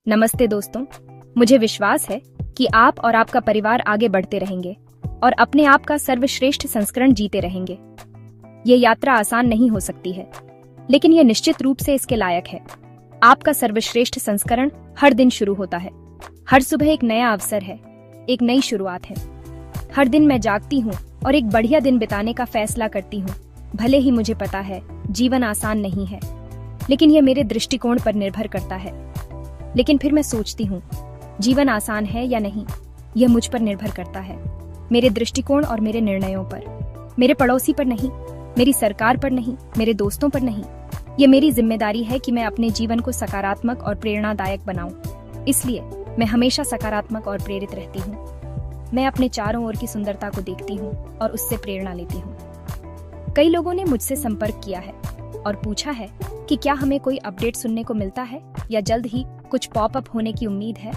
नमस्ते दोस्तों, मुझे विश्वास है कि आप और आपका परिवार आगे बढ़ते रहेंगे और अपने आप का सर्वश्रेष्ठ संस्करण जीते रहेंगे। ये यात्रा आसान नहीं हो सकती है, लेकिन यह निश्चित रूप से इसके लायक है। आपका सर्वश्रेष्ठ संस्करण हर दिन शुरू होता है। हर सुबह एक नया अवसर है, एक नई शुरुआत है। हर दिन मैं जागती हूँ और एक बढ़िया दिन बिताने का फैसला करती हूँ। भले ही मुझे पता है जीवन आसान नहीं है, लेकिन यह मेरे दृष्टिकोण पर निर्भर करता है। लेकिन फिर मैं सोचती हूँ, जीवन आसान है या नहीं, यह मुझ पर निर्भर करता है, मेरे दृष्टिकोण और मेरे निर्णयों पर। मेरे पड़ोसी पर नहीं, मेरी सरकार पर नहीं, मेरे दोस्तों पर नहीं। यह मेरी जिम्मेदारी है कि मैं अपने जीवन को सकारात्मक और प्रेरणादायक बनाऊं। इसलिए मैं हमेशा सकारात्मक और प्रेरित रहती हूँ। मैं अपने चारों ओर की सुंदरता को देखती हूँ और उससे प्रेरणा लेती हूँ। कई लोगों ने मुझसे संपर्क किया है और पूछा है कि क्या हमें कोई अपडेट सुनने को मिलता है या जल्द ही कुछ पॉपअप होने की उम्मीद है।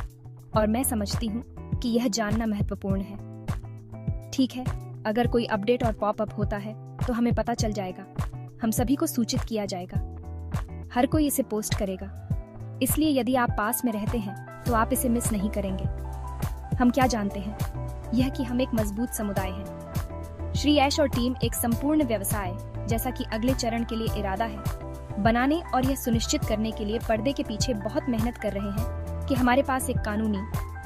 और मैं समझती हूँ कि यह जानना महत्वपूर्ण है। ठीक है, अगर कोई अपडेट और पॉपअप होता है तो हमें पता चल जाएगा, हम सभी को सूचित किया जाएगा, हर कोई इसे पोस्ट करेगा। इसलिए यदि आप पास में रहते हैं तो आप इसे मिस नहीं करेंगे। हम क्या जानते हैं, यह कि हम एक मजबूत समुदाय हैं। श्री ऐश और टीम एक संपूर्ण व्यवसाय जैसा कि अगले चरण के लिए इरादा है बनाने और यह सुनिश्चित करने के लिए पर्दे के पीछे बहुत मेहनत कर रहे हैं कि हमारे पास एक कानूनी,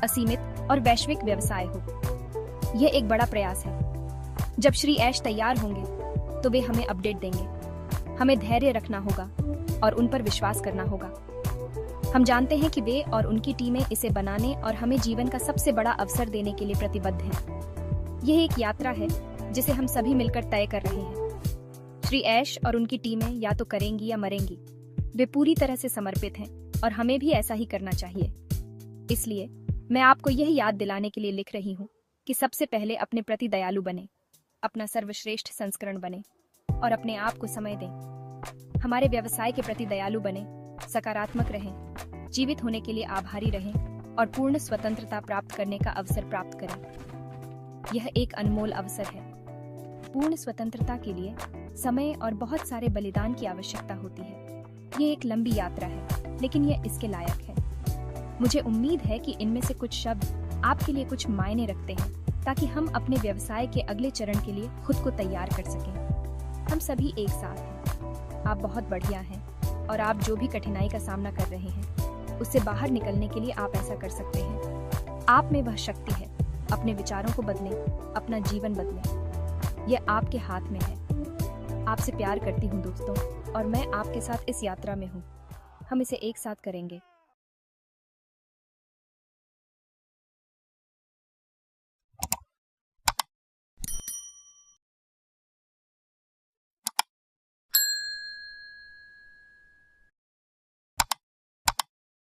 असीमित और वैश्विक व्यवसाय हो। यह एक बड़ा प्रयास है। जब श्री ऐश तैयार होंगे तो वे हमें अपडेट देंगे। हमें धैर्य रखना होगा और उन पर विश्वास करना होगा। हम जानते हैं कि वे और उनकी टीमें इसे बनाने और हमें जीवन का सबसे बड़ा अवसर देने के लिए प्रतिबद्ध हैं। यह एक यात्रा है जिसे हम सभी मिलकर तय कर रहे हैं। श्री ऐश और उनकी टीमें या तो करेंगी या मरेंगी। वे पूरी तरह से समर्पित हैं और हमें भी ऐसा ही करना चाहिए। इसलिए मैं आपको यह याद दिलाने के लिए लिख रही हूँ कि सबसे पहले अपने प्रति दयालु बने, अपना सर्वश्रेष्ठ संस्करण बने और अपने आप को समय दें। हमारे व्यवसाय के प्रति दयालु बने, सकारात्मक रहें, जीवित होने के लिए आभारी रहें और पूर्ण स्वतंत्रता प्राप्त करने का अवसर प्राप्त करें। यह एक अनमोल अवसर है। पूर्ण स्वतंत्रता के लिए समय और बहुत सारे बलिदान की आवश्यकता होती है। ये एक लंबी यात्रा है, लेकिन यह इसके लायक है। मुझे उम्मीद है कि इनमें से कुछ शब्द आपके लिए कुछ मायने रखते हैं, ताकि हम अपने व्यवसाय के अगले चरण के लिए खुद को तैयार कर सकें। हम सभी एक साथ हैं। आप बहुत बढ़िया हैं और आप जो भी कठिनाई का सामना कर रहे हैं, उससे बाहर निकलने के लिए आप ऐसा कर सकते हैं। आप में वह शक्ति है। अपने विचारों को बदलें, अपना जीवन बदलें। यह आपके हाथ में है। आपसे प्यार करती हूँ दोस्तों, और मैं आपके साथ इस यात्रा में हूँ। हम इसे एक साथ करेंगे।